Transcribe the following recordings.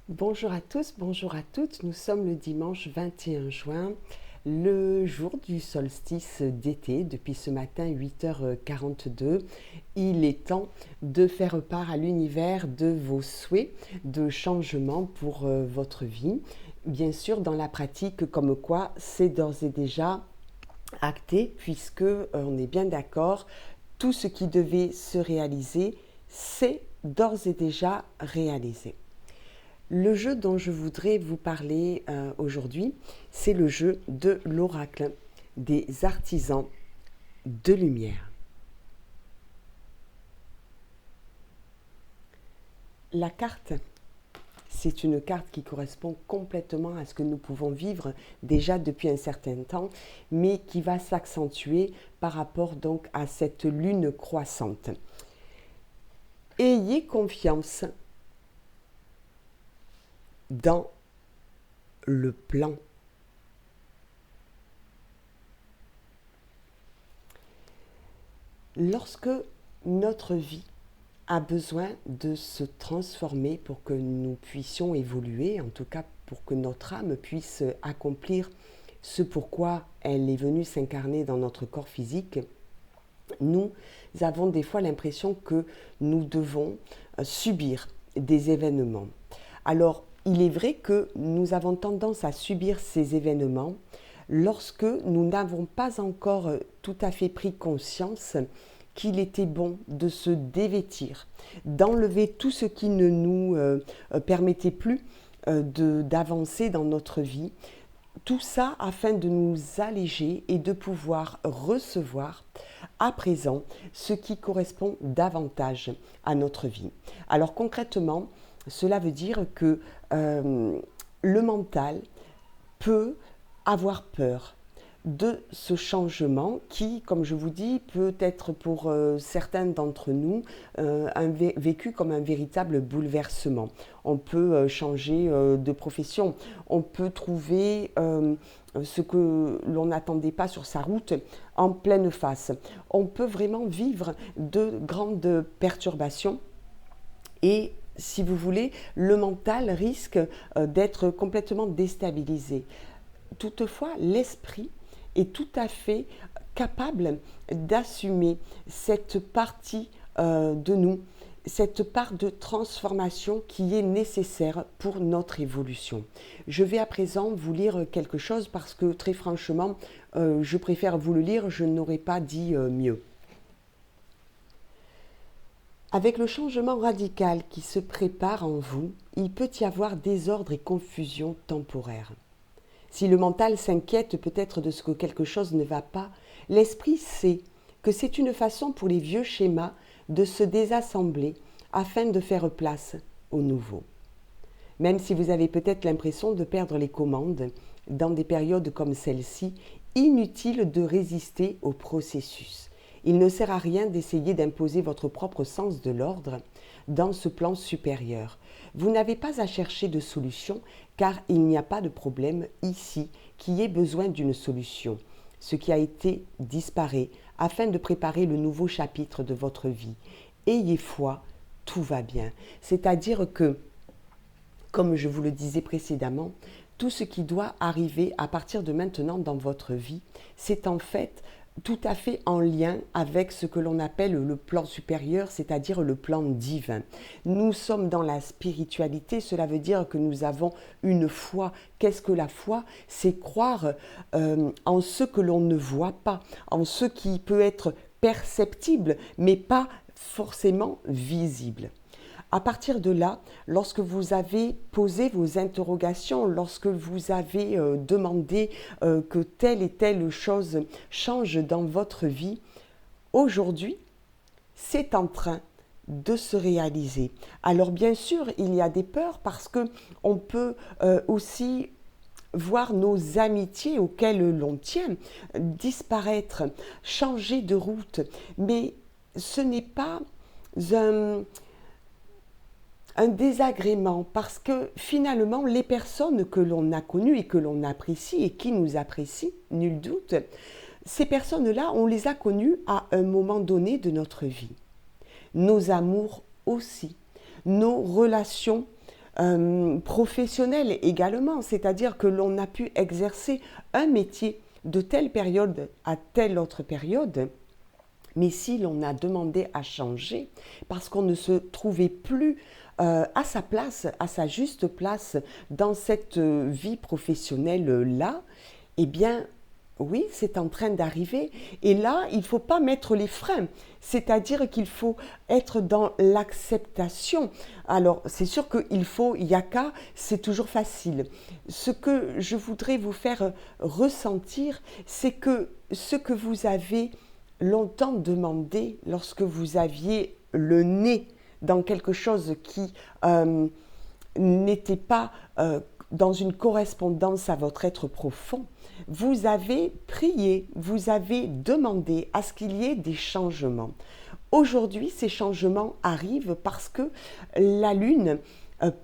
Bonjour à tous, bonjour à toutes. Nous sommes le dimanche 21 juin, le jour du solstice d'été. Depuis ce matin, 8h42, il est temps de faire part à l'univers de vos souhaits de changement pour votre vie. Bien sûr, dans la pratique, comme quoi c'est d'ores et déjà acté, puisque on est bien d'accord, tout ce qui devait se réaliser, c'est d'ores et déjà réalisé. Le jeu dont je voudrais vous parler aujourd'hui, c'est le jeu de l'oracle des artisans de lumière. La carte, c'est une carte qui correspond complètement à ce que nous pouvons vivre déjà depuis un certain temps, mais qui va s'accentuer par rapport donc à cette lune croissante. Ayez confiance dans le plan. Lorsque notre vie a besoin de se transformer pour que nous puissions évoluer, en tout cas pour que notre âme puisse accomplir ce pourquoi elle est venue s'incarner dans notre corps physique, nous avons des fois l'impression que nous devons subir des événements. Alors, il est vrai que nous avons tendance à subir ces événements lorsque nous n'avons pas encore tout à fait pris conscience qu'il était bon de se dévêtir, d'enlever tout ce qui ne nous permettait plus d'avancer dans notre vie. Tout ça afin de nous alléger et de pouvoir recevoir à présent ce qui correspond davantage à notre vie. Alors concrètement, cela veut dire que le mental peut avoir peur de ce changement qui, comme je vous dis, peut être pour certains d'entre nous vécu comme un véritable bouleversement. On peut changer de profession, on peut trouver ce que l'on n'attendait pas sur sa route en pleine face. On peut vraiment vivre de grandes perturbations et si vous voulez, le mental risque d'être complètement déstabilisé. Toutefois, l'esprit est tout à fait capable d'assumer cette partie de nous, cette part de transformation qui est nécessaire pour notre évolution. Je vais à présent vous lire quelque chose parce que très franchement, je préfère vous le lire, je n'aurais pas dit mieux. Avec le changement radical qui se prépare en vous, il peut y avoir désordre et confusion temporaire. Si le mental s'inquiète peut-être de ce que quelque chose ne va pas, l'esprit sait que c'est une façon pour les vieux schémas de se désassembler afin de faire place au nouveau. Même si vous avez peut-être l'impression de perdre les commandes, dans des périodes comme celle-ci, inutile de résister au processus. Il ne sert à rien d'essayer d'imposer votre propre sens de l'ordre dans ce plan supérieur. Vous n'avez pas à chercher de solution car il n'y a pas de problème ici qui ait besoin d'une solution. Ce qui a été disparaît afin de préparer le nouveau chapitre de votre vie. Ayez foi, tout va bien. C'est-à-dire que, comme je vous le disais précédemment, tout ce qui doit arriver à partir de maintenant dans votre vie, c'est en fait tout à fait en lien avec ce que l'on appelle le plan supérieur, c'est-à-dire le plan divin. Nous sommes dans la spiritualité, cela veut dire que nous avons une foi. Qu'est-ce que la foi? C'est croire en ce que l'on ne voit pas, en ce qui peut être perceptible, mais pas forcément visible. À partir de là, lorsque vous avez posé vos interrogations, lorsque vous avez demandé que telle et telle chose change dans votre vie, aujourd'hui, c'est en train de se réaliser. Alors bien sûr, il y a des peurs parce que on peut aussi voir nos amitiés auxquelles l'on tient disparaître, changer de route, mais ce n'est pas un désagrément parce que finalement les personnes que l'on a connues et que l'on apprécie et qui nous apprécient, nul doute, ces personnes-là, on les a connues à un moment donné de notre vie. Nos amours aussi, nos relations professionnel également, c'est-à-dire que l'on a pu exercer un métier de telle période à telle autre période, mais si l'on a demandé à changer parce qu'on ne se trouvait plus à sa place, à sa juste place dans cette vie professionnelle-là, eh bien, oui, c'est en train d'arriver. Et là, il ne faut pas mettre les freins. C'est-à-dire qu'il faut être dans l'acceptation. Alors, c'est sûr qu'il faut yaka, c'est toujours facile. Ce que je voudrais vous faire ressentir, c'est que ce que vous avez longtemps demandé lorsque vous aviez le nez dans quelque chose qui n'était pas dans une correspondance à votre être profond, vous avez prié, vous avez demandé à ce qu'il y ait des changements. Aujourd'hui, ces changements arrivent parce que la Lune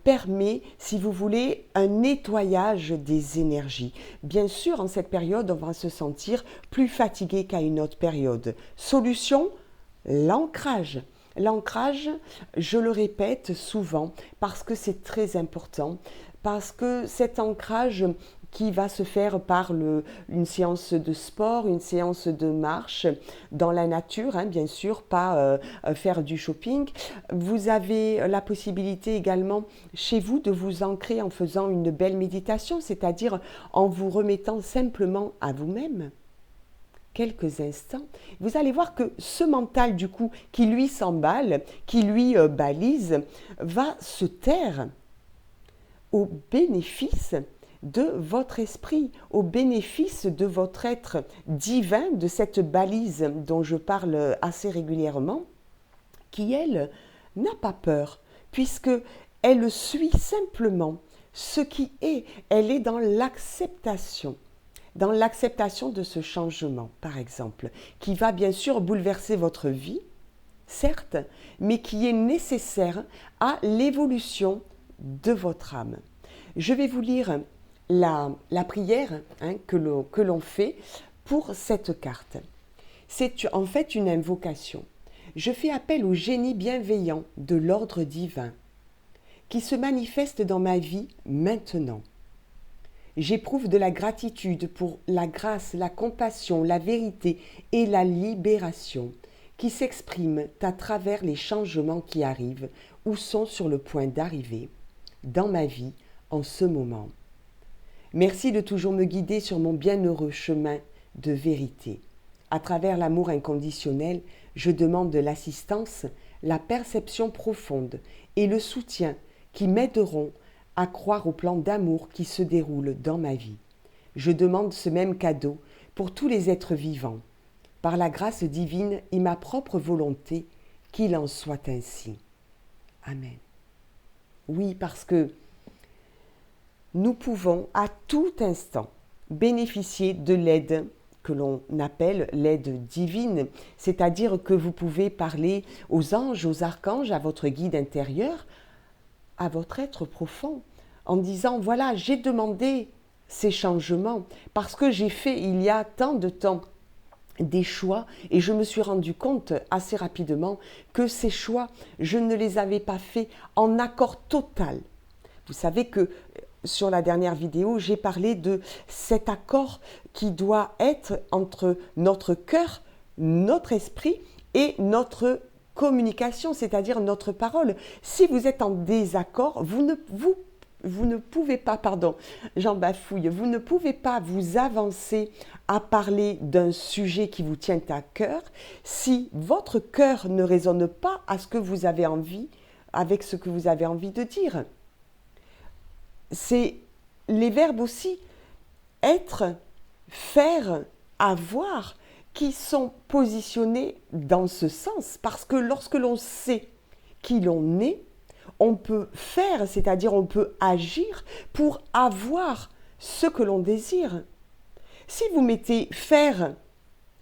permet, si vous voulez, un nettoyage des énergies. Bien sûr, en cette période, on va se sentir plus fatigué qu'à une autre période. Solution, l'ancrage. L'ancrage, je le répète souvent parce que c'est très important, parce que cet ancrage qui va se faire par une séance de sport, une séance de marche dans la nature, hein, bien sûr, pas faire du shopping. Vous avez la possibilité également chez vous de vous ancrer en faisant une belle méditation, c'est-à-dire en vous remettant simplement à vous-même. Quelques instants, vous allez voir que ce mental du coup qui lui s'emballe, qui lui balise, va se taire au bénéfice de votre esprit, au bénéfice de votre être divin, de cette balise dont je parle assez régulièrement, qui elle n'a pas peur, puisque elle suit simplement ce qui est, elle est dans l'acceptation de ce changement, par exemple, qui va bien sûr bouleverser votre vie, certes, mais qui est nécessaire à l'évolution de votre âme. Je vais vous lire la prière que l'on fait pour cette carte. C'est en fait une invocation. Je fais appel au génie bienveillant de l'ordre divin qui se manifeste dans ma vie maintenant. J'éprouve de la gratitude pour la grâce, la compassion, la vérité et la libération qui s'expriment à travers les changements qui arrivent ou sont sur le point d'arriver dans ma vie en ce moment. Merci de toujours me guider sur mon bienheureux chemin de vérité. À travers l'amour inconditionnel, je demande de l'assistance, la perception profonde et le soutien qui m'aideront à croire au plan d'amour qui se déroule dans ma vie. Je demande ce même cadeau pour tous les êtres vivants, par la grâce divine et ma propre volonté, qu'il en soit ainsi. Amen. Oui, parce que nous pouvons à tout instant bénéficier de l'aide que l'on appelle l'aide divine, c'est-à-dire que vous pouvez parler aux anges, aux archanges, à votre guide intérieur, à votre être profond, en disant, voilà, j'ai demandé ces changements parce que j'ai fait il y a tant de temps des choix et je me suis rendu compte assez rapidement que ces choix, je ne les avais pas faits en accord total. Vous savez que sur la dernière vidéo, j'ai parlé de cet accord qui doit être entre notre cœur, notre esprit et notre communication, c'est-à-dire notre parole. Si vous êtes en désaccord, vous ne pouvez pas, j'en bafouille, vous ne pouvez pas vous avancer à parler d'un sujet qui vous tient à cœur si votre cœur ne résonne pas à ce que vous avez envie, avec ce que vous avez envie de dire. C'est les verbes aussi être, faire, avoir qui sont positionnés dans ce sens parce que lorsque l'on sait qui l'on est, on peut faire, c'est-à-dire on peut agir pour avoir ce que l'on désire. Si vous mettez faire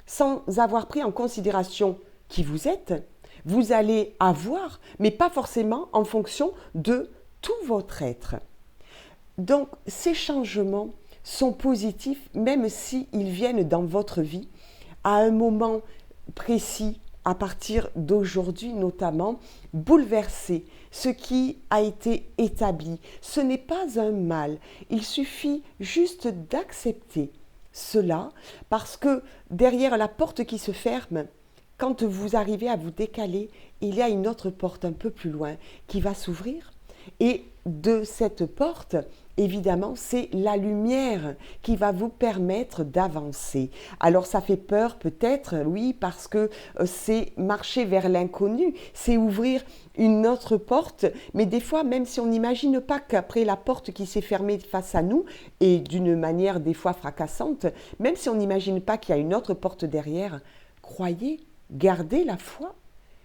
sans avoir pris en considération qui vous êtes, vous allez avoir, mais pas forcément en fonction de tout votre être. Donc ces changements sont positifs même s'ils viennent dans votre vie à un moment précis à partir d'aujourd'hui notamment, bouleverser ce qui a été établi. Ce n'est pas un mal, il suffit juste d'accepter cela parce que derrière la porte qui se ferme, quand vous arrivez à vous décaler, il y a une autre porte un peu plus loin qui va s'ouvrir et de cette porte, évidemment, c'est la lumière qui va vous permettre d'avancer. Alors ça fait peur peut-être, oui, parce que c'est marcher vers l'inconnu, c'est ouvrir une autre porte, mais des fois, même si on n'imagine pas qu'après la porte qui s'est fermée face à nous, et d'une manière des fois fracassante, même si on n'imagine pas qu'il y a une autre porte derrière, croyez, gardez la foi.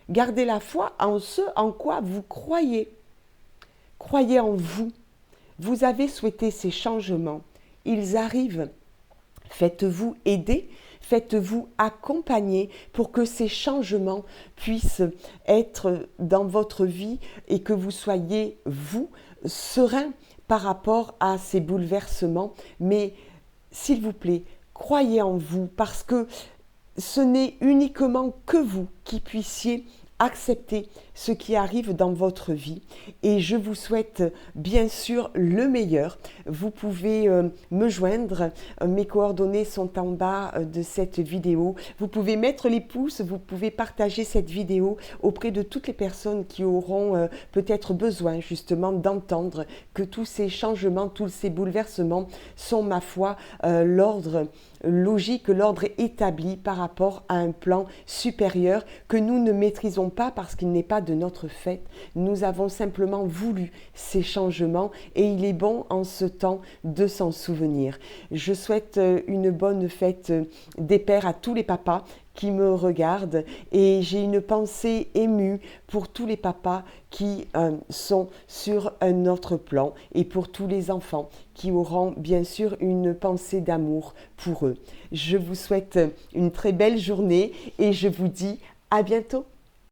Gardez la foi en ce en quoi vous croyez. Croyez en vous. Vous avez souhaité ces changements. Ils arrivent. Faites-vous aider, faites-vous accompagner pour que ces changements puissent être dans votre vie et que vous soyez, vous, serein par rapport à ces bouleversements. Mais s'il vous plaît, croyez en vous parce que ce n'est uniquement que vous qui puissiez accepter ce qui arrive dans votre vie et je vous souhaite bien sûr le meilleur. Vous pouvez me joindre, mes coordonnées sont en bas de cette vidéo. Vous pouvez mettre les pouces, vous pouvez partager cette vidéo auprès de toutes les personnes qui auront peut-être besoin justement d'entendre que tous ces changements, tous ces bouleversements sont ma foi l'ordre logique, l'ordre établi par rapport à un plan supérieur que nous ne maîtrisons pas parce qu'il n'est pas de notre fait. Nous avons simplement voulu ces changements et il est bon en ce temps de s'en souvenir. Je souhaite une bonne fête des pères à tous les papas qui me regardent et j'ai une pensée émue pour tous les papas qui sont sur un autre plan et pour tous les enfants qui auront bien sûr une pensée d'amour pour eux. Je vous souhaite une très belle journée et je vous dis à bientôt.